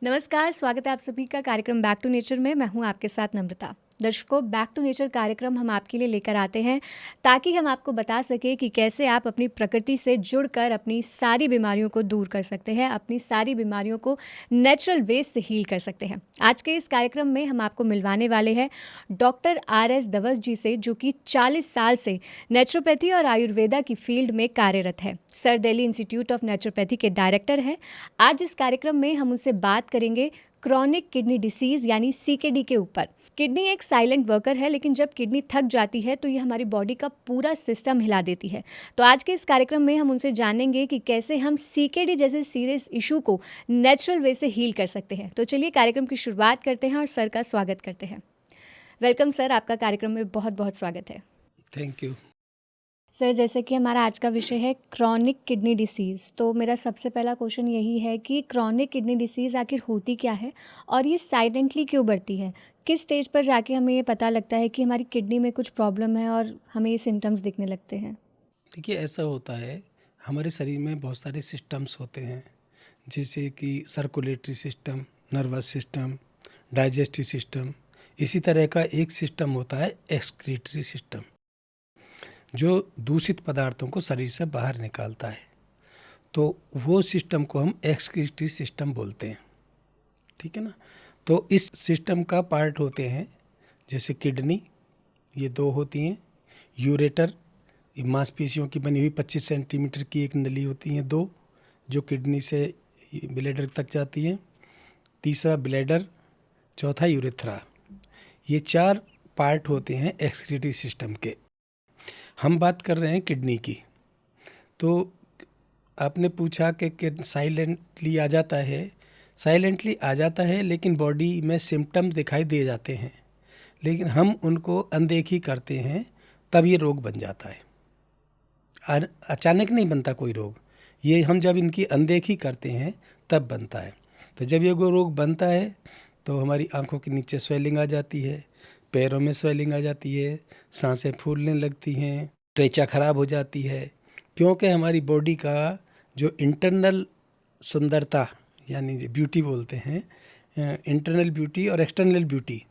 नमस्कार, स्वागत है आप सभी का कार्यक्रम बैक टू नेचर में। मैं हूं आपके साथ नम्रता। दर्शकों, बैक टू नेचर कार्यक्रम हम आपके लिए लेकर आते हैं ताकि हम आपको बता सकें कि कैसे आप अपनी प्रकृति से जुड़कर अपनी सारी बीमारियों को दूर कर सकते हैं, अपनी सारी बीमारियों को नेचुरल वे से हील कर सकते हैं। आज के इस कार्यक्रम में हम आपको मिलवाने वाले हैं डॉक्टर RS धवस जी से, जो कि 40 साल से नेचुरोपैथी और आयुर्वेदा की फील्ड में कार्यरत है। Sir Delhi institute of naturopathy के डायरेक्टर हैं। आज इस कार्यक्रम में हम उनसे बात करेंगे क्रॉनिक किडनी डिसीज़ यानी CKD के ऊपर। किडनी एक साइलेंट वर्कर है, लेकिन जब किडनी थक जाती है तो ये हमारी बॉडी का पूरा सिस्टम हिला देती है। तो आज के इस कार्यक्रम में हम उनसे जानेंगे कि कैसे हम CKD जैसे सीरियस इशू को नेचुरल वे से हील कर सकते हैं। तो चलिए कार्यक्रम की शुरुआत करते हैं और सर का स्वागत करते हैं। वेलकम सर, आपका कार्यक्रम में बहुत बहुत स्वागत है। Thank you. सर, जैसे कि हमारा आज का विषय है क्रॉनिक किडनी डिसीज़, तो मेरा सबसे पहला क्वेश्चन यही है कि क्रॉनिक किडनी डिसीज़ आखिर होती क्या है और ये साइलेंटली क्यों बढ़ती है? किस स्टेज पर जाके हमें ये पता लगता है कि हमारी किडनी में कुछ प्रॉब्लम है और हमें ये सिम्टम्स दिखने लगते हैं? देखिए, ऐसा होता है, हमारे शरीर में बहुत सारे सिस्टम्स होते हैं, जैसे कि circulatory system, nervous system, digestive system. इसी तरह का एक सिस्टम होता है एक्सक्रीटरी सिस्टम, जो दूषित पदार्थों को शरीर से बाहर निकालता है। तो वो सिस्टम को हम एक्सक्रीटरी सिस्टम बोलते हैं, ठीक है ना। तो इस सिस्टम का पार्ट होते हैं जैसे किडनी, ये दो होती हैं। यूरेटर, ये मांसपेशियों की बनी हुई 25 सेंटीमीटर की एक नली होती हैं दो, जो किडनी से ब्लैडर तक जाती हैं। तीसरा ब्लैडर, चौथा यूरेथ्रा। ये 4 पार्ट होते हैं एक्सक्रीटरी सिस्टम के। हम बात कर रहे हैं किडनी की। तो आपने पूछा कि साइलेंटली आ जाता है। साइलेंटली आ जाता है, लेकिन बॉडी में सिम्टम्स दिखाई दे जाते हैं, लेकिन हम उनको अनदेखी करते हैं, तब ये रोग बन जाता है। अचानक नहीं बनता कोई रोग, ये हम जब इनकी अनदेखी करते हैं तब बनता है। तो जब ये कोई रोग बनता है तो हमारी आंखों के नीचे स्वेलिंग आ जाती है, पैरों में स्वेलिंग आ जाती है, सांसें फूलने लगती हैं, त्वचा खराब हो जाती है, क्योंकि हमारी बॉडी का जो इंटरनल सुंदरता यानी ब्यूटी बोलते हैं, इंटरनल ब्यूटी और एक्सटर्नल ब्यूटी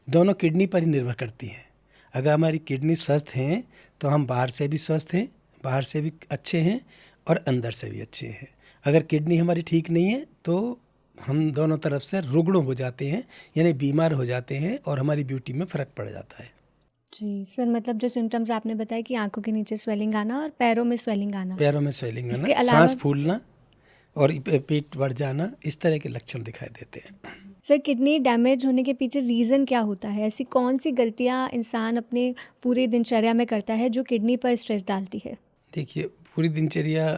दोनों किडनी पर ही निर्भर करती हैं। अगर हमारी किडनी स्वस्थ हैं तो हम बाहर से भी स्वस्थ हैं, बाहर से भी अच्छे हैं और अंदर से भी अच्छे हैं। अगर किडनी हमारी ठीक नहीं है तो हम दोनों तरफ से रुग्ण हो जाते हैं, यानी बीमार हो जाते हैं और हमारी ब्यूटी में फ़र्क पड़ जाता है। जी सर, मतलब जो सिम्टम्स आपने बताया कि आंखों के नीचे स्वेलिंग आना और पैरों में स्वेलिंग आना, पैरों में स्वेलिंग आना, इसके अलावा सांस फूलना और पेट बढ़ जाना, इस तरह के लक्षण दिखाई देते हैं। सर, किडनी डैमेज होने के पीछे रीज़न क्या होता है? ऐसी कौन सी गलतियां इंसान अपने पूरी दिनचर्या में करता है जो किडनी पर स्ट्रेस डालती है? देखिए, पूरी दिनचर्या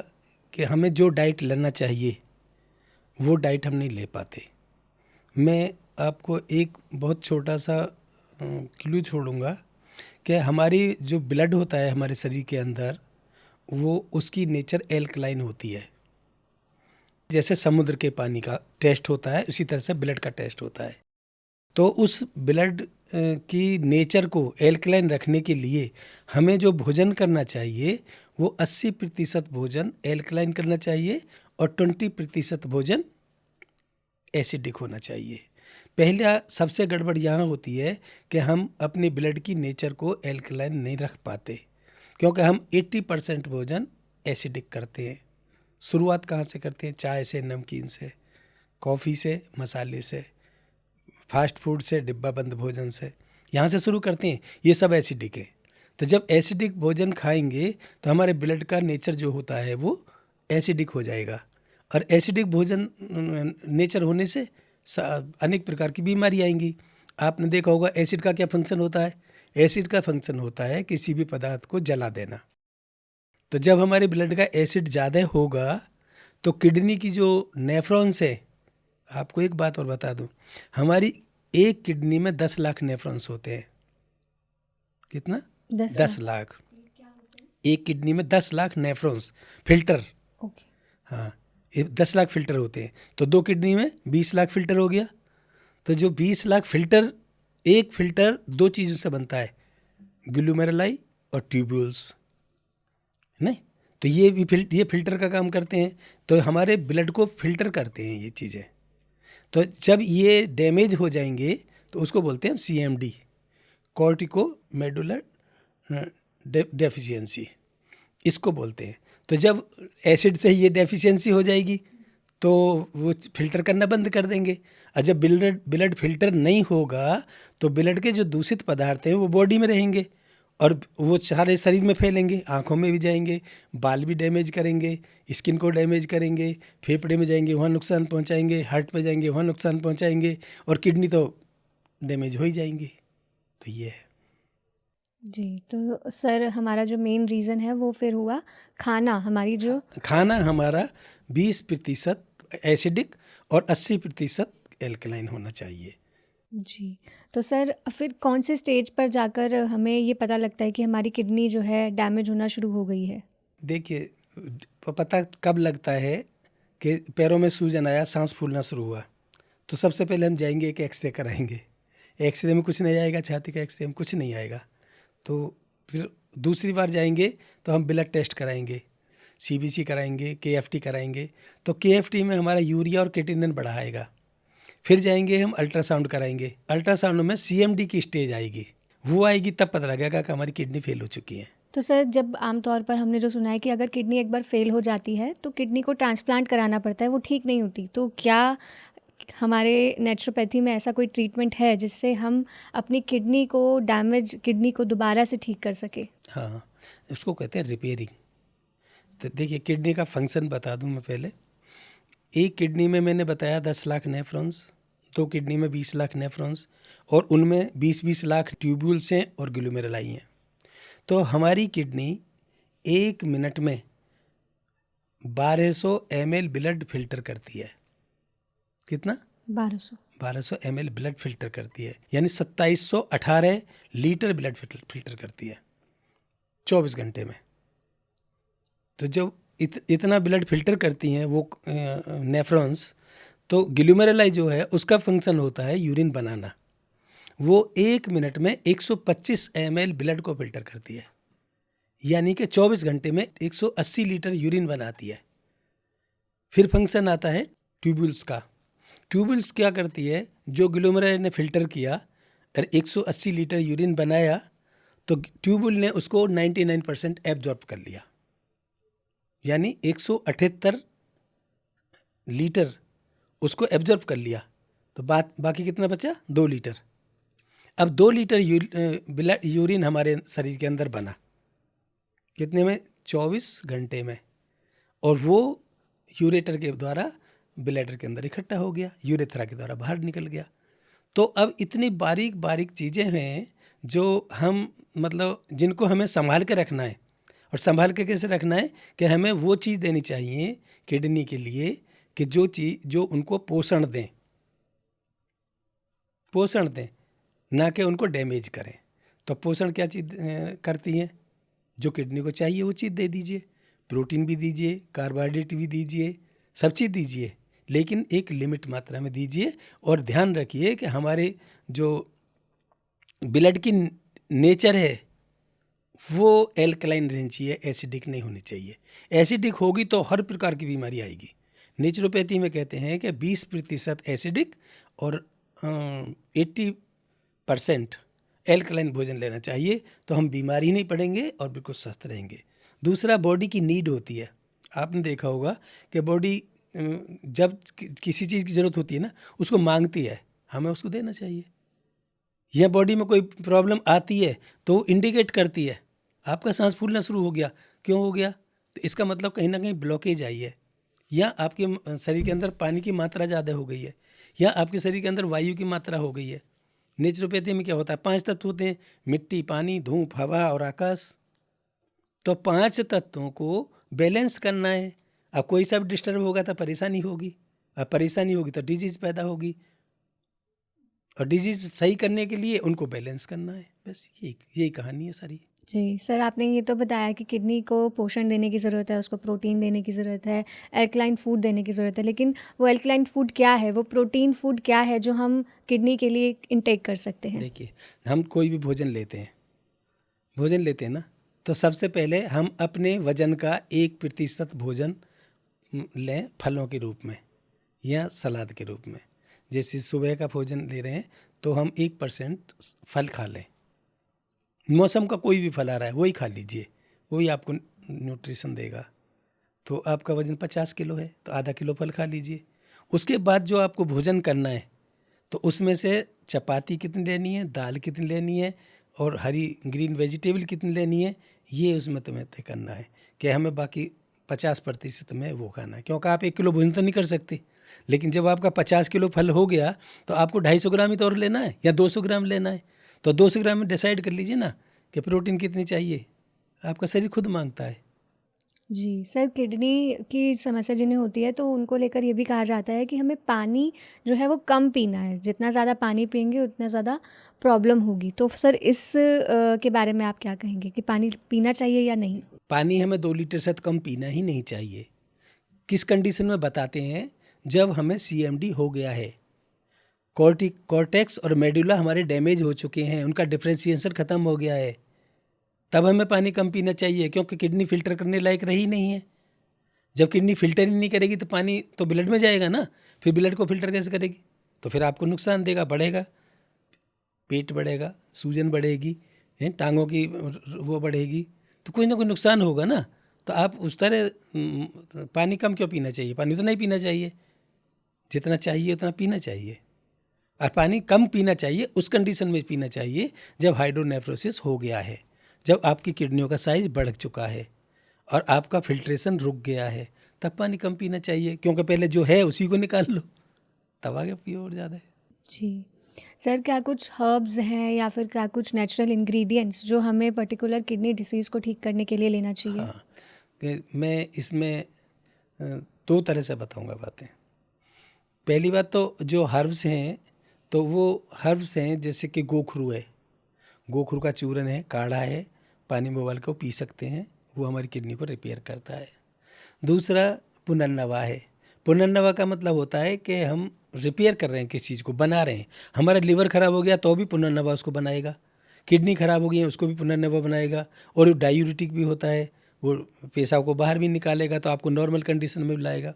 के हमें जो डाइट लेना चाहिए वो डाइट हम नहीं ले पाते। मैं आपको एक बहुत छोटा सा क्लू छोड़ूंगा कि हमारी जो ब्लड होता है हमारे शरीर के अंदर, वो उसकी नेचर एल्कलाइन होती है। जैसे समुद्र के पानी का टेस्ट होता है, उसी तरह से ब्लड का टेस्ट होता है। तो उस ब्लड की नेचर को एल्कलाइन रखने के लिए हमें जो भोजन करना चाहिए वो 80% भोजन एल्कलाइन करना चाहिए और 20% भोजन एसिडिक होना चाहिए। पहला सबसे गड़बड़ यहाँ होती है कि हम अपनी ब्लड की नेचर को एल्कलाइन नहीं रख पाते, क्योंकि हम 80% भोजन एसिडिक करते हैं। शुरुआत कहाँ से करते हैं? चाय से, नमकीन से, कॉफ़ी से, मसाले से, फास्ट फूड से, डिब्बा बंद भोजन से, यहाँ से शुरू करते हैं। ये सब एसिडिक है। तो जब एसिडिक भोजन खाएंगे तो हमारे ब्लड का नेचर जो होता है वो एसिडिक हो जाएगा, और एसिडिक भोजन नेचर होने से अनेक प्रकार की बीमारी आएंगी। आपने देखा होगा एसिड का क्या फंक्शन होता है? एसिड का फंक्शन होता है किसी भी पदार्थ को जला देना। तो जब हमारे ब्लड का एसिड ज़्यादा होगा तो किडनी की जो नेफ्रॉन्स है, आपको एक बात और बता दूं, हमारी एक किडनी में 10 लाख नेफ्रॉन्स होते हैं। कितना? 10 लाख। एक किडनी में 10 लाख नेफ्रॉन्स, फिल्टर। ओके। हाँ, 10 लाख फिल्टर होते हैं, तो 2 किडनी में 20 लाख फिल्टर हो गया। तो जो 20 लाख फिल्टर, एक फिल्टर 2 चीज़ों से बनता है, ग्लूमेरुलाई और ट्यूब्यूल्स, नहीं? तो ये फिल्टर का काम करते हैं, तो हमारे ब्लड को फिल्टर करते हैं ये चीज़ें। तो जब ये डैमेज हो जाएंगे तो उसको बोलते हैं हम CMD, कॉर्टिको मेडुलर डेफिशिएंसी, इसको बोलते हैं। तो जब एसिड से ये डेफिशिएंसी हो जाएगी तो वो फिल्टर करना बंद कर देंगे, और जब ब्लड फिल्टर नहीं होगा तो ब्लड के जो दूषित पदार्थ हैं वो बॉडी में रहेंगे और वो सारे शरीर में फैलेंगे, आँखों में भी जाएंगे, बाल भी डैमेज करेंगे, स्किन को डैमेज करेंगे, फेफड़े में जाएंगे वहाँ नुकसान पहुँचाएंगे, हार्ट पे जाएंगे वहाँ नुकसान पहुँचाएंगे, और किडनी तो डैमेज हो ही जाएंगी। तो ये है। जी, तो सर हमारा जो मेन रीज़न है वो फिर हुआ खाना, हमारी जो खाना हमारा 20% एसिडिक और 80% एल्कलाइन होना चाहिए। जी, तो सर फिर कौन से स्टेज पर जाकर हमें ये पता लगता है कि हमारी किडनी जो है डैमेज होना शुरू हो गई है? देखिए, पता कब लगता है कि पैरों में सूजन आया, सांस फूलना शुरू हुआ, तो सबसे पहले हम जाएंगे एक एक्सरे कराएंगे। एक्सरे में कुछ नहीं आएगा, छाती का एक्सरे में कुछ नहीं आएगा, तो फिर दूसरी बार जाएंगे तो हम ब्लड टेस्ट कराएंगे, CBC कराएंगे, KFT कराएंगे। तो KFT में हमारा यूरिया और क्रिएटिनिन बढ़ा आएगा। फिर जाएंगे हम अल्ट्रासाउंड कराएंगे, अल्ट्रासाउंड में CMD की स्टेज आएगी, वो आएगी तब पता लगेगा कि हमारी किडनी फेल हो चुकी है। तो सर जब आमतौर पर हमने जो सुना है कि अगर किडनी एक बार फेल हो जाती है तो किडनी को ट्रांसप्लांट कराना पड़ता है, वो ठीक नहीं होती, तो क्या हमारे नेचुरोपैथी में ऐसा कोई ट्रीटमेंट है जिससे हम अपनी किडनी को डैमेज किडनी को दोबारा से ठीक कर सके? हाँ, उसको कहते हैं रिपेयरिंग। तो देखिए, किडनी का फंक्शन बता दूं मैं पहले। एक किडनी में मैंने बताया 10 लाख नेफ्रॉन्स, 2 किडनी में 20 लाख नेफ्रॉन्स, और उनमें 20-20 लाख ट्यूब्यूल्स हैं और ग्लोमेरुलाई हैं। तो हमारी किडनी 1 मिनट में 1200 ml ब्लड फिल्टर करती है। कितना? 1200 ml ब्लड फिल्टर करती है, यानी 2718 लीटर ब्लड फिल्टर करती है 24 घंटे में। तो जब इतना ब्लड फिल्टर करती हैं वो नेफ्रॉन्स, तो ग्लोमेरुलाई जो है उसका फंक्शन होता है यूरिन बनाना। वो 1 मिनट में 125 ml ब्लड को फिल्टर करती है, यानी कि 24 घंटे में 180 लीटर यूरिन बनाती है। फिर फंक्शन आता है ट्यूब्यूल्स का। ट्यूब्यूल्स क्या करती है, जो ग्लोमेरुलाई ने फिल्टर किया और 180 लीटर यूरिन बनाया, तो ट्यूब्यूल ने उसको 99% एब्जॉर्ब कर लिया, यानी 178 लीटर उसको एब्जॉर्ब कर लिया। तो बाकी कितना बचा? 2 लीटर। अब 2 लीटर यूरिन हमारे शरीर के अंदर बना, कितने में? 24 घंटे में, और वो यूरेटर के द्वारा ब्लैडर के अंदर इकट्ठा हो गया, यूरेथ्रा के द्वारा बाहर निकल गया। तो अब इतनी बारीक बारीक चीज़ें हैं जो हम मतलब जिनको हमें संभाल के रखना है। और संभाल के कैसे रखना है कि हमें वो चीज़ देनी चाहिए किडनी के लिए कि जो उनको पोषण दें, ना कि उनको डैमेज करें। तो पोषण क्या चीज़ करती हैं? जो किडनी को चाहिए वो चीज़ दे दीजिए, प्रोटीन भी दीजिए, कार्बोहाइड्रेट भी दीजिए, सब चीज़ दीजिए, लेकिन एक लिमिट मात्रा में दीजिए। और ध्यान रखिए कि हमारे जो ब्लड की नेचर है वो एल्कलाइन रहनी चाहिए, एसिडिक नहीं होनी चाहिए। एसिडिक होगी तो हर प्रकार की बीमारी आएगी। नेचुरोपैथी में कहते हैं कि 20% एसिडिक और 80% एल्कलाइन भोजन लेना चाहिए, तो हम बीमार ही नहीं पड़ेंगे और बिल्कुल स्वस्थ रहेंगे। दूसरा, बॉडी की नीड होती है। आपने देखा होगा कि बॉडी जब किसी चीज़ की ज़रूरत होती है ना, उसको मांगती है, हमें उसको देना चाहिए। या बॉडी में कोई प्रॉब्लम आती है तो इंडिकेट करती है, आपका सांस फूलना शुरू हो गया, क्यों हो गया? तो इसका मतलब कहीं ना कहीं ब्लॉकेज आई है, या आपके शरीर के अंदर पानी की मात्रा ज़्यादा हो गई है, या आपके शरीर के अंदर वायु की मात्रा हो गई है। नेचुरोपैथी में क्या होता है? 5 तत्व होते हैं, मिट्टी, पानी, धूप, हवा और आकाश। तो 5 तत्वों को बैलेंस करना है। अब कोई सा भी डिस्टर्ब होगा तो परेशानी होगी, अब परेशानी होगी तो डिजीज़ पैदा होगी, और डिजीज़ सही करने के लिए उनको बैलेंस करना है। बस यही कहानी है सारी। जी, सर आपने ये तो बताया कि किडनी को पोषण देने की ज़रूरत है, उसको प्रोटीन देने की ज़रूरत है, एल्कलाइन फूड देने की ज़रूरत है, लेकिन वो एल्कलाइन फूड क्या है, वो प्रोटीन फूड क्या है जो हम किडनी के लिए इनटेक कर सकते हैं? देखिए, हम कोई भी भोजन लेते हैं ना, तो सबसे पहले हम अपने वजन का 1% भोजन लें फलों के रूप में या सलाद के रूप में। जैसे सुबह का भोजन ले रहे हैं तो हम 1% फल खा लें। मौसम का कोई भी फल आ रहा है वही खा लीजिए, वही आपको न्यूट्रिशन देगा। तो आपका वजन 50 किलो है तो आधा किलो फल खा लीजिए। उसके बाद जो आपको भोजन करना है तो उसमें से चपाती कितनी लेनी है, दाल कितनी लेनी है और हरी ग्रीन वेजिटेबल कितनी लेनी है, ये उसमें तुम्हें तय करना है कि हमें बाकी 50% में वो खाना है। क्योंकि आप 1 किलो भोजन तो नहीं कर सकते, लेकिन जब आपका 50 किलो फल हो गया तो आपको 250 ग्राम ही तो और लेना है या 200 ग्राम लेना है। तो 200 ग्राम में डिसाइड कर लीजिए ना कि प्रोटीन कितनी चाहिए, आपका शरीर खुद मांगता है। जी, सर किडनी की समस्या जिन्हें होती है तो उनको लेकर ये भी कहा जाता है कि हमें पानी जो है वो कम पीना है, जितना ज़्यादा पानी पिएँगे उतना ज़्यादा प्रॉब्लम होगी। तो सर इस के बारे में आप क्या कहेंगे कि पानी पीना चाहिए या नहीं? पानी हमें 2 लीटर से कम पीना ही नहीं चाहिए। किस कंडीशन में बताते हैं, जब हमें CMD हो गया है, कॉर्टेक्स और मेडुला हमारे डैमेज हो चुके हैं, उनका डिफरेंशिएशन खत्म हो गया है, तब हमें पानी कम पीना चाहिए। क्योंकि किडनी फिल्टर करने लायक रही नहीं है। जब किडनी फिल्टर ही नहीं करेगी तो पानी तो ब्लड में जाएगा ना, फिर ब्लड को फिल्टर कैसे करेगी? तो फिर आपको नुकसान देगा, बढ़ेगा, पेट बढ़ेगा, सूजन बढ़ेगी, टांगों की वो बढ़ेगी, तो कोई ना कोई नुकसान होगा ना। तो आप उस तरह पानी कम क्यों पीना चाहिए? पानी उतना ही पीना चाहिए, जितना चाहिए उतना पीना चाहिए। और पानी कम पीना चाहिए उस कंडीशन में पीना चाहिए जब हाइड्रोनेफ्रोसिस हो गया है, जब आपकी किडनियों का साइज बढ़ चुका है और आपका फिल्ट्रेशन रुक गया है, तब पानी कम पीना चाहिए। क्योंकि पहले जो है उसी को निकाल लो, तब आगे पियो और ज़्यादा है। जी। सर क्या कुछ हर्ब्स हैं या फिर क्या कुछ नेचुरल इंग्रेडिएंट्स जो हमें पर्टिकुलर किडनी डिसीज़ को ठीक करने के लिए लेना चाहिए? हाँ, कि मैं इसमें 2 तरह से बताऊंगा बातें। पहली बात तो जो हर्ब्स हैं तो वो हर्ब्स हैं जैसे कि गोखरू है, गोखरू का चूरन है, काढ़ा है, पानी में उबाल के पी सकते हैं, वो हमारी किडनी को रिपेयर करता है। दूसरा पुनर्नवा है। पुनर्नवा का मतलब होता है कि हम रिपेयर कर रहे हैं, किस चीज़ को बना रहे हैं। हमारा लिवर खराब हो गया तो भी पुनर्नवा उसको बनाएगा, किडनी खराब हो गई है उसको भी पुनर्नवा बनाएगा, और डायूरिटिक भी होता है, वो पेशाब को बाहर भी निकालेगा तो आपको नॉर्मल कंडीशन में लाएगा।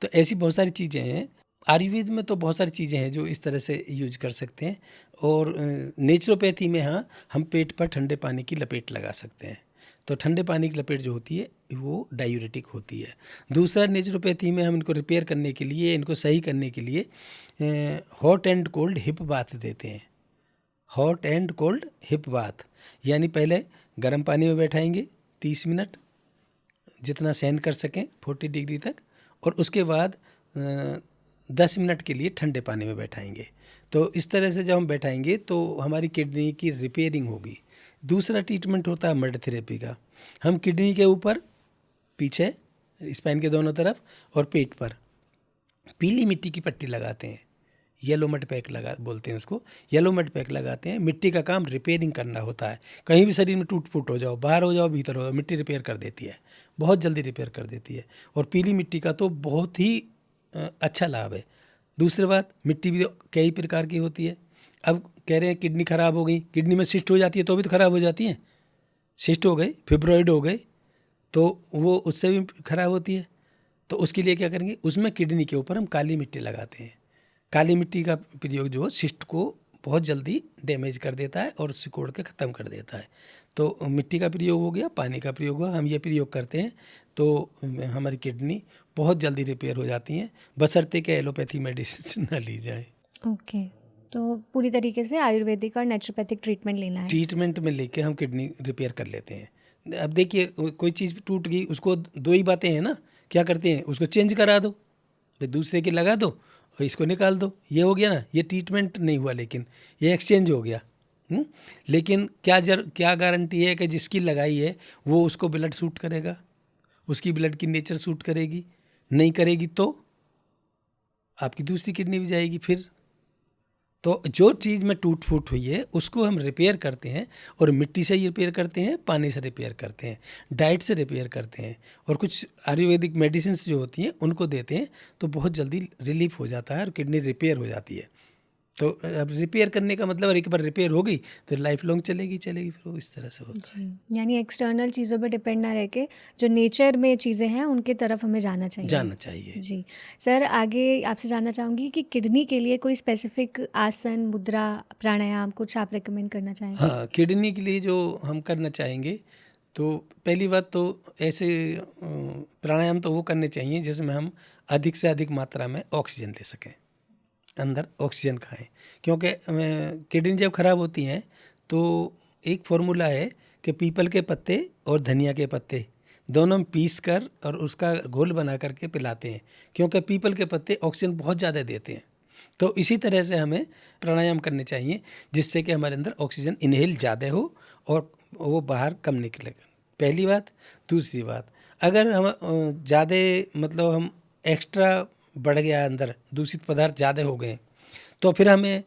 तो ऐसी बहुत सारी चीज़ें हैं। आयुर्वेद में तो बहुत सारी चीज़ें हैं जो इस तरह से यूज कर सकते हैं। और नेचुरोपैथी में हाँ, हम पेट पर ठंडे पानी की लपेट लगा सकते हैं। तो ठंडे पानी की लपेट जो होती है वो डायूरेटिक होती है। दूसरा, नेचुरोपैथी में हम इनको रिपेयर करने के लिए, इनको सही करने के लिए hot and cold hip bath देते हैं। Hot and cold hip bath यानी पहले गर्म पानी में बैठाएंगे 30 मिनट, जितना सहन कर सकें 40 डिग्री तक, और उसके बाद 10 मिनट के लिए ठंडे पानी में बैठाएंगे। तो इस तरह से जब हम बैठाएंगे तो हमारी किडनी की रिपेयरिंग होगी। दूसरा ट्रीटमेंट होता है मड थेरेपी का। हम किडनी के ऊपर, पीछे, स्पाइन के दोनों तरफ और पेट पर पीली मिट्टी की पट्टी लगाते हैं। येलो मड पैक लगा बोलते हैं उसको, येलो मड पैक लगाते हैं। मिट्टी का काम रिपेयरिंग करना होता है। कहीं भी शरीर में टूट फूट हो जाओ, बाहर हो जाओ, भीतर हो जाओ, मिट्टी रिपेयर कर देती है, बहुत जल्दी रिपेयर कर देती है। और पीली मिट्टी का तो बहुत ही अच्छा लाभ है। दूसरी बात, मिट्टी भी कई प्रकार की होती है। अब कह रहे हैं किडनी खराब हो गई, किडनी में सिस्ट हो जाती है तो भी तो खराब हो जाती हैं। सिस्ट हो गई, फिब्रॉइड हो गए तो वो उससे भी खराब होती है। तो उसके लिए क्या करेंगे, उसमें किडनी के ऊपर हम काली मिट्टी लगाते हैं। काली मिट्टी का प्रयोग जो सिस्ट को बहुत जल्दी डैमेज कर देता है और सिकोड़ के ख़त्म कर देता है। तो मिट्टी का प्रयोग हो गया, पानी का प्रयोग हुआ, हम ये प्रयोग करते हैं तो हमारी किडनी बहुत जल्दी रिपेयर हो जाती हैं, बशर्ते कि एलोपैथी मेडिसिन ना ली जाए। ओके, तो पूरी तरीके से आयुर्वेदिक और नेचुरोपैथिक ट्रीटमेंट लेना है। ट्रीटमेंट में लेके हम किडनी रिपेयर कर लेते हैं। अब देखिए, कोई चीज़ टूट गई, उसको 2 ही बातें हैं ना, क्या करते हैं, उसको चेंज करा दो, फिर दूसरे की लगा दो और इसको निकाल दो, ये हो गया ना, ये ट्रीटमेंट नहीं हुआ, लेकिन ये एक्सचेंज हो गया। लेकिन क्या गारंटी है कि जिसकी लगाई है वो उसको ब्लड सूट करेगा, उसकी ब्लड की नेचर सूट करेगी? नहीं करेगी तो आपकी दूसरी किडनी भी जाएगी फिर। तो जो चीज़ में टूट फूट हुई है उसको हम रिपेयर करते हैं, और मिट्टी से रिपेयर करते हैं, पानी से रिपेयर करते हैं, डाइट से रिपेयर करते हैं, और कुछ आयुर्वेदिक मेडिसिन जो होती हैं उनको देते हैं, तो बहुत जल्दी रिलीफ हो जाता है और किडनी रिपेयर हो जाती है। तो अब रिपेयर करने का मतलब एक बार रिपेयर हो गई तो लाइफ लॉन्ग चलेगी फिर वो इस तरह से होता है। जी, यानी एक्सटर्नल चीज़ों पे डिपेंड ना रह के जो नेचर में चीज़ें हैं उनकी तरफ हमें जाना चाहिए। जाना चाहिए। जी। सर, आगे आपसे जानना चाहूँगी कि किडनी के लिए कोई स्पेसिफिक आसन, मुद्रा, प्राणायाम कुछ आप रिकमेंड करना चाहेंगे? हाँ, किडनी के लिए जो हम करना चाहेंगे तो पहली बात तो ऐसे प्राणायाम तो वो करने चाहिए जिसमें हम अधिक से अधिक मात्रा में ऑक्सीजन ले सकें, अंदर ऑक्सीजन खाएं, क्योंकि किडनी जब खराब होती हैं तो एक फॉर्मूला है कि पीपल के पत्ते और धनिया के पत्ते दोनों में पीस कर और उसका घोल बना करके पिलाते हैं, क्योंकि पीपल के पत्ते ऑक्सीजन बहुत ज़्यादा देते हैं। तो इसी तरह से हमें प्राणायाम करने चाहिए जिससे कि हमारे अंदर ऑक्सीजन इनहेल ज़्यादा हो और वो बाहर कम निकले, पहली बात। दूसरी बात, अगर हम ज़्यादा मतलब हम एक्स्ट्रा बढ़ गया अंदर, दूषित पदार्थ ज़्यादा हो गए, तो फिर हमें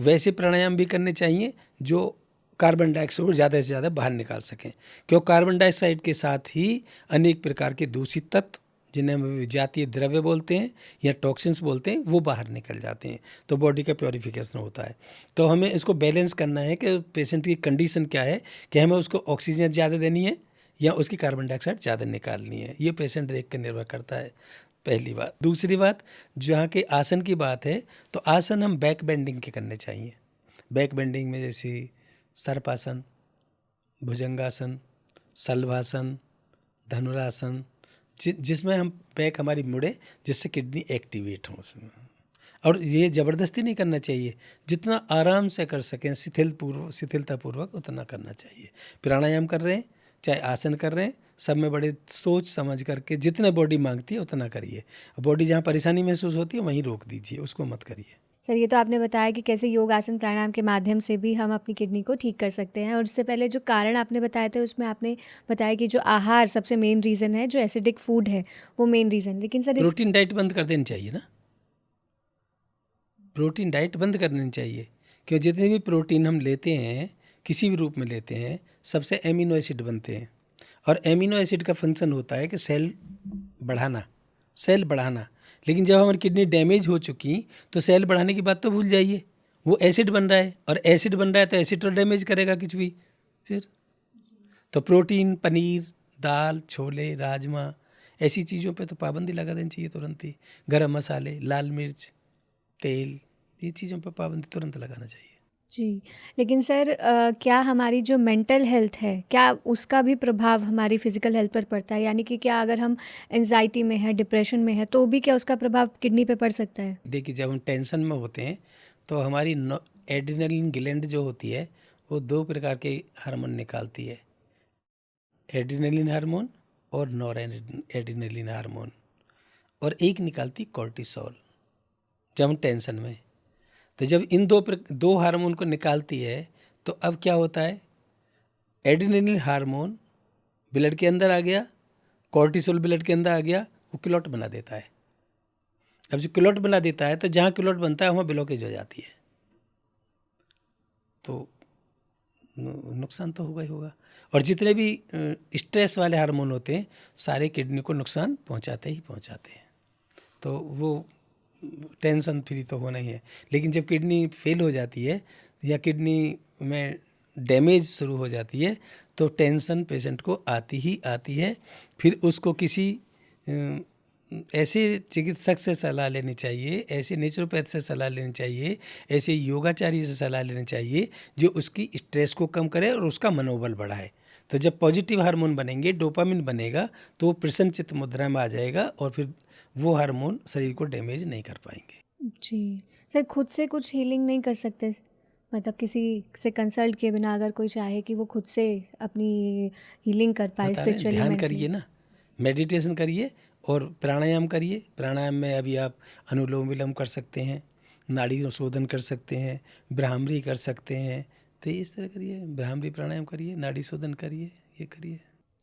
वैसे प्राणायाम भी करने चाहिए जो कार्बन डाइऑक्साइड को ज़्यादा से ज़्यादा बाहर निकाल सकें, क्योंकि कार्बन डाइऑक्साइड के साथ ही अनेक प्रकार के दूषित तत्व जिन्हें हम विजातीय द्रव्य बोलते हैं या टॉक्सिन्स बोलते हैं वो बाहर निकल जाते हैं, तो बॉडी का प्योरीफिकेशन होता है। तो हमें इसको बैलेंस करना है कि पेशेंट की कंडीशन क्या है, कि हमें उसको ऑक्सीजन ज़्यादा देनी है या उसकी कार्बन डाइऑक्साइड ज़्यादा निकालनी है, ये पेशेंट देख कर निर्भर करता है, पहली बात। दूसरी बात, जहाँ के आसन की बात है तो आसन हम बैक बेंडिंग के करने चाहिए। बैक बेंडिंग में जैसे सर्पासन, भुजंगासन, शलभासन, धनुरासन, जिसमें हम बैक हमारी मुड़े जिससे किडनी एक्टिवेट हो उसमें। और ये ज़बरदस्ती नहीं करना चाहिए, जितना आराम से कर सकें शिथिलतापूर्वक उतना करना चाहिए। प्राणायाम कर रहे हैं चाहे आसन कर रहे हैं, सब में बड़े सोच समझ करके जितना बॉडी मांगती है उतना करिए। बॉडी जहाँ परेशानी महसूस होती है वहीं रोक दीजिए, उसको मत करिए। सर, ये तो आपने बताया कि कैसे योग, आसन, प्राणायाम के माध्यम से भी हम अपनी किडनी को ठीक कर सकते हैं, और इससे पहले जो कारण आपने बताए थे उसमें आपने बताया कि जो आहार सबसे मेन रीज़न है, जो एसिडिक फूड है वो मेन रीज़न। लेकिन सर प्रोटीन डाइट बंद कर देनी चाहिए ना, प्रोटीन डाइट बंद कर देनी चाहिए, क्यों जितने भी प्रोटीन हम लेते हैं किसी भी रूप में लेते हैं सबसे एमिनो एसिड बनते हैं, और एमिनो एसिड का फंक्शन होता है कि सेल बढ़ाना। लेकिन जब हमारी किडनी डैमेज हो चुकी तो सेल बढ़ाने की बात तो भूल जाइए, वो एसिड बन रहा है, और एसिड बन रहा है तो एसिड तो डैमेज करेगा कुछ भी फिर। तो प्रोटीन, पनीर, दाल, छोले, राजमा, ऐसी चीज़ों पे तो पाबंदी लगा देनी चाहिए तुरंत ही। गरम मसाले, लाल मिर्च, तेल, ये चीज़ों पे पाबंदी तुरंत लगाना चाहिए। जी। लेकिन सर, क्या हमारी जो मेंटल हेल्थ है, क्या उसका भी प्रभाव हमारी फिज़िकल हेल्थ पर पड़ता है? यानी कि क्या अगर हम एंजाइटी में है, डिप्रेशन में है, तो भी क्या उसका प्रभाव किडनी पे पड़ सकता है? देखिए, जब हम टेंशन में होते हैं तो हमारी एड्रेनलिन ग्लैंड जो होती है वो 2 प्रकार के हार्मोन निकालती है, एड्रेनलिन हार्मोन और नॉर एड्रेनलिन हार्मोन, और एक निकालती कॉर्टिसोल जब हम टेंशन में। तो जब इन दो हार्मोन को निकालती है तो अब क्या होता है, एड्रेनलिन हार्मोन ब्लड के अंदर आ गया, कॉर्टिसोल ब्लड के अंदर आ गया, वो क्लॉट बना देता है। अब जो क्लॉट बना देता है तो जहाँ क्लॉट बनता है वहाँ ब्लॉकेज हो जाती है, तो नुकसान तो होगा ही होगा। और जितने भी स्ट्रेस वाले हार्मोन होते हैं सारे किडनी को नुकसान पहुँचाते हैं, तो वो टेंशन फ्री तो होना ही है। लेकिन जब किडनी फेल हो जाती है या किडनी में डैमेज शुरू हो जाती है तो टेंशन पेशेंट को आती है। फिर उसको किसी ऐसे चिकित्सक से सलाह लेनी चाहिए, ऐसे नेचुरोपैथ से सलाह लेनी चाहिए, ऐसे योगाचार्य से सलाह लेनी चाहिए जो उसकी स्ट्रेस को कम करे और उसका मनोबल बढ़ाए। तो जब पॉजिटिव हार्मोन बनेंगे, डोपामिन बनेगा, तो वो प्रसन्न चित्त मुद्रा में आ जाएगा और फिर वो हार्मोन शरीर को डैमेज नहीं कर पाएंगे। जी। सर, खुद से कुछ हीलिंग नहीं कर सकते? मतलब किसी से कंसल्ट किए बिना अगर कोई चाहे कि वो खुद से अपनी हीलिंग कर पाए बता रहे हैं, स्पिरिचुअली, ध्यान मेंटली? करिए ना, मेडिटेशन करिए और प्राणायाम करिए। प्राणायाम में अभी आप अनुलोम विलोम कर सकते हैं, नाड़ी शोधन कर सकते हैं, ब्राह्मरी कर सकते हैं, तो इस तरह करिए, ब्राह्मरी प्राणायाम करिए, नाड़ी शोधन करिए, ये करिए।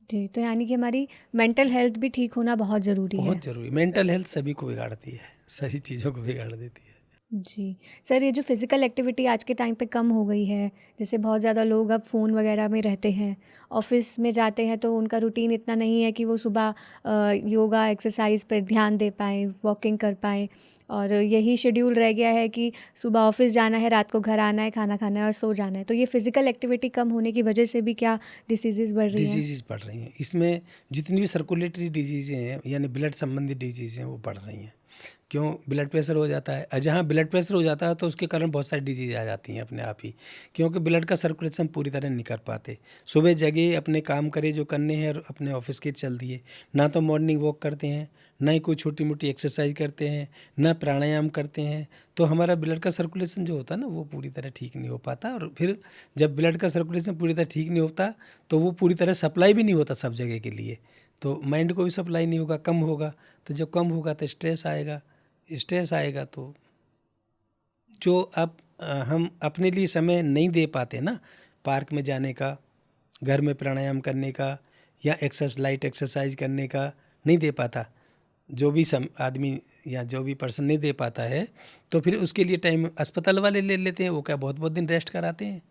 जी, तो यानी कि हमारी मेंटल हेल्थ भी ठीक होना बहुत ज़रूरी है। बहुत ज़रूरी, मेंटल हेल्थ सभी को बिगाड़ती है, सही चीज़ों को बिगाड़ देती है। जी। सर, ये जो फ़िज़िकल एक्टिविटी आज के टाइम पे कम हो गई है, जैसे बहुत ज़्यादा लोग अब फ़ोन वग़ैरह में रहते हैं, ऑफ़िस में जाते हैं तो उनका रूटीन इतना नहीं है कि वो सुबह योगा, एक्सरसाइज़ पे ध्यान दे पाएँ, वॉकिंग कर पाएँ, और यही शेड्यूल रह गया है कि सुबह ऑफ़िस जाना है, रात को घर आना है, खाना खाना है और सो जाना है। तो ये फ़िज़िकल एक्टिविटी कम होने की वजह से भी क्या डिसीज़ेज़ बढ़ रही हैं? डिजीज़ बढ़ रही हैं। इसमें जितनी भी सर्कुलेटरी डिजीज़ें हैं यानी ब्लड संबंधी डिजीज़ हैं वो बढ़ रही हैं। क्यों? ब्लड प्रेशर हो जाता है। जहाँ ब्लड प्रेशर हो जाता है तो उसके कारण बहुत सारी डिजीज़ आ जाती हैं अपने आप ही, क्योंकि ब्लड का सर्कुलेशन पूरी तरह नहीं कर पाते। सुबह जगे अपने काम करे जो करने हैं और अपने ऑफिस के चल दिए, ना तो मॉर्निंग वॉक करते हैं, ना ही कोई छोटी मोटी एक्सरसाइज करते हैं, ना प्राणायाम करते हैं, तो हमारा ब्लड का सर्कुलेशन जो होता है ना वो पूरी तरह ठीक नहीं हो पाता। और फिर जब ब्लड का सर्कुलेशन पूरी तरह ठीक नहीं होता तो वो पूरी तरह सप्लाई भी नहीं होता सब जगह के लिए, तो माइंड को भी सप्लाई नहीं होगा, कम होगा। तो जब कम होगा तो स्ट्रेस आएगा तो जो अब हम अपने लिए समय नहीं दे पाते ना, पार्क में जाने का, घर में प्राणायाम करने का या लाइट एक्सरसाइज करने का नहीं दे पाता, जो भी आदमी या जो भी पर्सन नहीं दे पाता है, तो फिर उसके लिए टाइम अस्पताल वाले ले लेते हैं। वो क्या बहुत बहुत दिन रेस्ट कराते हैं,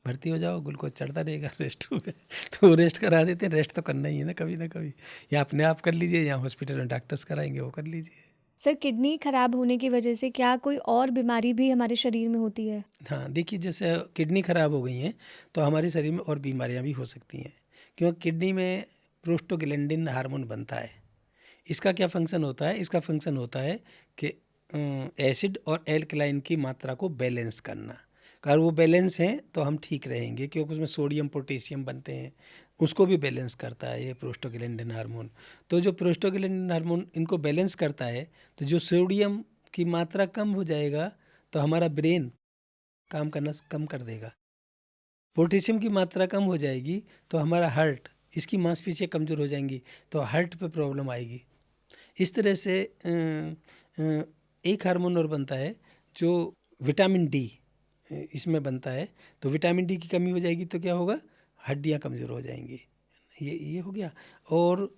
भर्ती हो जाओ, ग्लूकोज चढ़ता रहेगा, रेस्ट हो गया तो वो रेस्ट करा देते हैं। रेस्ट तो करना ही है ना कभी, या अपने आप कर लीजिए या हॉस्पिटल में डॉक्टर्स कराएंगे वो कर लीजिए। सर, किडनी खराब होने की वजह से क्या कोई और बीमारी भी हमारे शरीर में होती है? हाँ, देखिए जैसे किडनी खराब हो गई हैं तो हमारे शरीर में और बीमारियां भी हो सकती हैं, क्योंकि किडनी में प्रोस्टोग्लैंडिन हार्मोन बनता है। इसका क्या फंक्शन होता है? इसका फंक्शन होता है कि एसिड और एल्कलाइन की मात्रा को बैलेंस करना। अगर वो बैलेंस है तो हम ठीक रहेंगे, क्योंकि उसमें सोडियम पोटेशियम बनते हैं, उसको भी बैलेंस करता है ये प्रोस्टोग्लैंडिन हार्मोन। तो जो प्रोस्टोग्लैंडिन हार्मोन इनको बैलेंस करता है, तो जो सोडियम की मात्रा कम हो जाएगा तो हमारा ब्रेन काम करना कम कर देगा। पोटेशियम की मात्रा कम हो जाएगी तो हमारा हार्ट, इसकी मांसपेशियाँ कमज़ोर हो जाएंगी तो हार्ट पे प्रॉब्लम आएगी। इस तरह से एक हार्मोन और बनता है जो विटामिन डी इसमें बनता है। तो विटामिन डी की कमी हो जाएगी तो क्या होगा? हड्डियाँ कमज़ोर हो जाएंगी। ये हो गया। और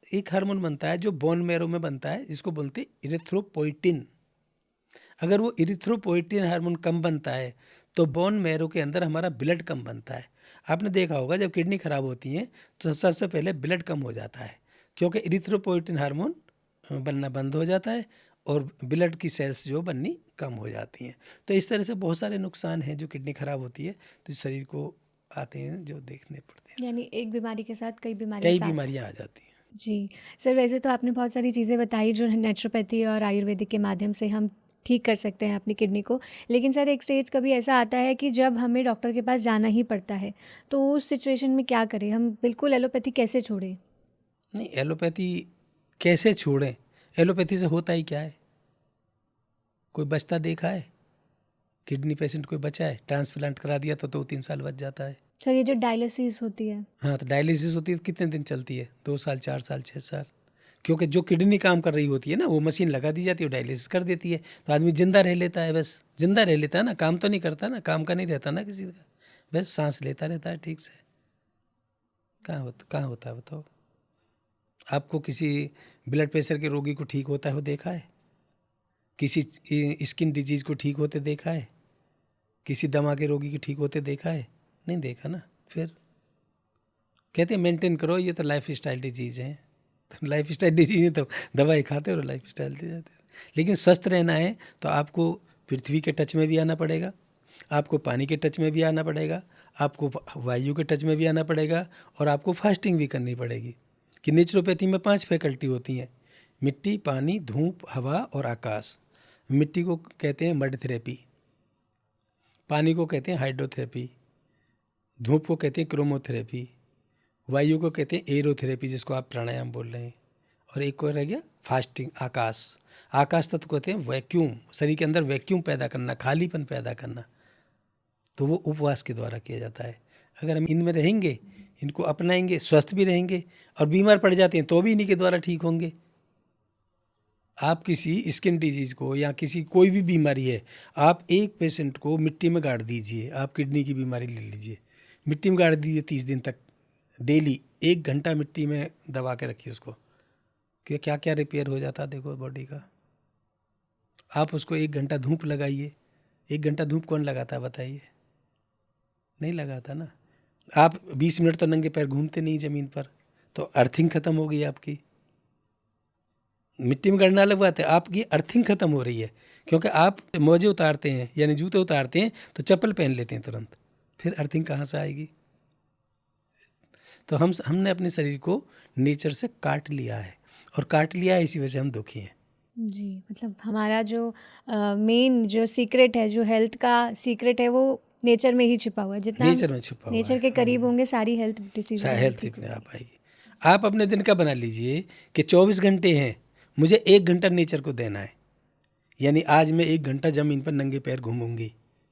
एक हार्मोन बनता है जो बोन मैरो में बनता है, जिसको बोलते हैं इरिथ्रोपोइटिन। अगर वो इरिथ्रोपोइटिन हार्मोन कम बनता है तो बोन मैरो के अंदर हमारा ब्लड कम बनता है। आपने देखा होगा जब किडनी खराब होती है तो सबसे पहले ब्लड कम हो जाता है, क्योंकि इरिथ्रोपोइटिन हार्मोन बनना बंद हो जाता है और ब्लड की सेल्स जो बननी कम हो जाती हैं। तो इस तरह से बहुत सारे नुकसान हैं जो किडनी खराब होती है तो शरीर को आते हैं, जो देखने पड़ते हैं। यानी एक बीमारी के साथ कई बीमारियां कई साथ। बीमारियां आ जाती हैं। जी। सर, वैसे तो आपने बहुत सारी चीज़ें बताई जो नेचुरोपैथी और आयुर्वेदिक के माध्यम से हम ठीक कर सकते हैं अपनी किडनी को। लेकिन सर, एक स्टेज कभी ऐसा आता है कि जब हमें डॉक्टर के पास जाना ही पड़ता है, तो उस सिचुएशन में क्या करें? हम बिल्कुल एलोपैथी कैसे छोड़ें? नहीं, एलोपैथी कैसे छोड़ें? एलोपैथी से होता ही क्या है? कोई बचता देखा है? किडनी पेशेंट कोई बचा है? ट्रांसप्लांट करा दिया तो 2-3 साल बच जाता है। सर, ये जो डायलिसिस होती है। हाँ, तो डायलिसिस होती है तो कितने दिन चलती है? 2 साल, 4 साल, 6 साल। क्योंकि जो किडनी काम कर रही होती है ना, वो मशीन लगा दी जाती है, वो डायलिसिस कर देती है, तो आदमी जिंदा रह लेता है। बस जिंदा रह लेता है ना, काम तो नहीं करता ना, काम का नहीं रहता ना किसी का, बस सांस लेता रहता है ठीक से। कहाँ होता है बताओ? आपको किसी ब्लड प्रेशर के रोगी को ठीक होता है वो देखा है? किसी स्किन डिजीज को ठीक होते देखा है? किसी दमा के रोगी को ठीक होते देखा है? नहीं देखा ना। फिर कहते हैं मेंटेन करो, ये तो लाइफ स्टाइल डिजीज़ है। तो लाइफ स्टाइल डिजीज़ है तो दवाई खाते हो, लाइफ स्टाइल दे जाते हो। लेकिन स्वस्थ रहना है तो आपको पृथ्वी के टच में भी आना पड़ेगा, आपको पानी के टच में भी आना पड़ेगा, आपको वायु के टच में भी आना पड़ेगा, और आपको फास्टिंग भी करनी पड़ेगी। कि नेचुरोपैथी में 5 फैकल्टी होती हैं: मिट्टी, पानी, धूप, हवा और आकाश। मिट्टी को कहते हैं मड थेरेपी, पानी को कहते हैं हाइड्रोथेरेपी, धूप को कहते हैं क्रोमोथेरेपी, वायु को कहते हैं एरोथेरेपी जिसको आप प्राणायाम बोल रहे हैं, और एक को रह गया फास्टिंग, आकाश। आकाश तत्व कहते हैं वैक्यूम, शरीर के अंदर वैक्यूम पैदा करना, खालीपन पैदा करना, तो वो उपवास के द्वारा किया जाता है। अगर हम इनमें रहेंगे, इनको अपनाएंगे, स्वस्थ भी रहेंगे, और बीमार पड़ जाते हैं तो भी इन्हीं के द्वारा ठीक होंगे। आप किसी स्किन डिजीज़ को या किसी कोई भी बीमारी है, आप एक पेशेंट को मिट्टी में गाड़ दीजिए, आप किडनी की बीमारी ले लीजिए, मिट्टी में गाड़ दीजिए 30 दिन तक, डेली 1 घंटा मिट्टी में दबा के रखिए उसको, कि क्या क्या रिपेयर हो जाता है देखो बॉडी का। आप उसको 1 घंटा धूप लगाइए। 1 घंटा धूप कौन लगाता है बताइए? नहीं लगाता ना। आप 20 मिनट तो नंगे पैर घूमते नहीं ज़मीन पर, तो अर्थिंग ख़त्म हो गई आपकी। मिट्टी में गड़ना अलग बात है, आपकी अर्थिंग ख़त्म हो रही है, क्योंकि आप मोजे उतारते हैं यानी जूते उतारते हैं तो चप्पल पहन लेते हैं तुरंत, फिर अर्थिंग कहाँ से आएगी? तो हमने अपने शरीर को नेचर से काट लिया है, और काट लिया है इसी वजह से हम दुखी हैं। जी, मतलब हमारा जो मेन जो सीक्रेट है, जो हेल्थ का सीक्रेट है, वो नेचर में ही छिपा हुआ है। जितना हम नेचर में छुपा हुआ नेचर है। के करीब होंगे, सारी हेल्थ डिसीज हेल्थ अपने आप आएगी। आप अपने दिन का बना लीजिए कि 24 घंटे हैं, मुझे 1 घंटा नेचर को देना है, यानी आज मैं 1 घंटा ज़मीन पर नंगे पैर घूमूंगी।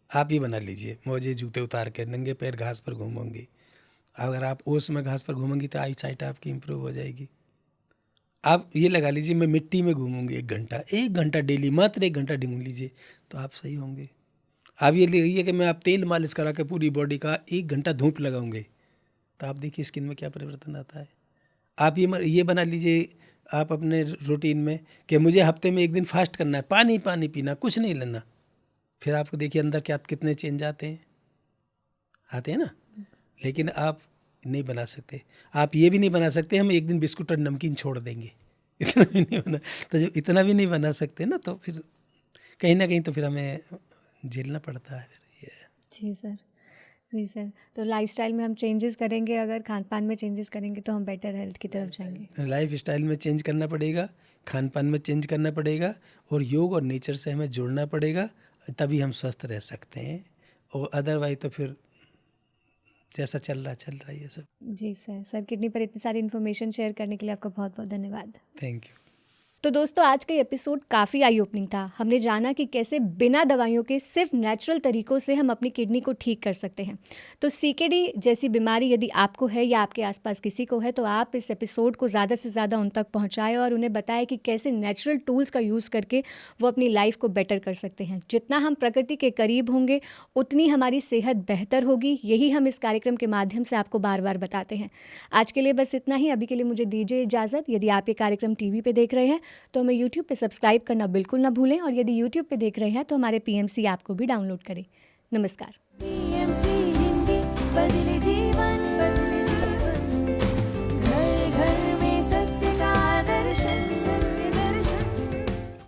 आप ही बना लीजिए, मोजे जूते उतार कर नंगे पैर घास पर घूमूंगी। अगर आप ओस में घास पर घूमेंगी तो आई साइट आपकी इम्प्रूव हो जाएगी। आप ये लगा लीजिए मैं मिट्टी में घूमूंगी 1 घंटा डेली, मात्र 1 घंटा घूम लीजिए तो आप सही होंगे। आप ये लीजिए कि मैं आप तेल मालिश करा के पूरी बॉडी का 1 घंटा धूप लगाऊंगे, तो आप देखिए स्किन में क्या परिवर्तन आता है। आप ये बना लीजिए आप अपने रूटीन में कि मुझे हफ्ते में 1 दिन फास्ट करना है, पानी पानी पीना, कुछ नहीं लेना, फिर आपको देखिए अंदर क्या कितने चेंज आते हैं ना। लेकिन आप नहीं बना सकते। आप ये भी नहीं बना सकते हम 1 दिन बिस्कुट और नमकीन छोड़ देंगे, इतना भी नहीं बना। तो जब इतना भी नहीं बना सकते ना, तो फिर कहीं ना कहीं तो फिर हमें झेलना पड़ता है फिर ये। जी सर, जी सर। तो लाइफस्टाइल में हम चेंजेस करेंगे, अगर खान पान में चेंजेस करेंगे तो हम बेटर हेल्थ की तरफ जाएंगे। लाइफ स्टाइल में चेंज करना पड़ेगा, खान पान में चेंज करना पड़ेगा, और योग और नेचर से हमें जुड़ना पड़ेगा, तभी हम स्वस्थ रह सकते हैं। और अदरवाइज तो फिर जैसा चल रहा है ये सब। जी सर, सर किडनी पर इतनी सारी इन्फॉर्मेशन शेयर करने के लिए आपका बहुत बहुत धन्यवाद। Thank you. तो दोस्तों, आज का ये एपिसोड काफ़ी आई ओपनिंग था। हमने जाना कि कैसे बिना दवाइयों के सिर्फ नेचुरल तरीक़ों से हम अपनी किडनी को ठीक कर सकते हैं। तो सीकेडी जैसी बीमारी यदि आपको है या आपके आसपास किसी को है, तो आप इस एपिसोड को ज़्यादा से ज़्यादा उन तक पहुंचाएं और उन्हें बताएं कि कैसे नेचुरल टूल्स का यूज़ करके वो अपनी लाइफ को बेटर कर सकते हैं। जितना हम प्रकृति के करीब होंगे, उतनी हमारी सेहत बेहतर होगी। यही हम इस कार्यक्रम के माध्यम से आपको बार बार बताते हैं। आज के लिए बस इतना ही। अभी के लिए मुझे दीजिए इजाज़त। यदि आप ये कार्यक्रम TV पे देख रहे हैं तो हमें YouTube पे सब्सक्राइब करना बिल्कुल ना भूलें, और यदि YouTube पे देख रहे हैं तो हमारे PMC ऐप को भी डाउनलोड करें। नमस्कार। PMC हिंदी बदले जी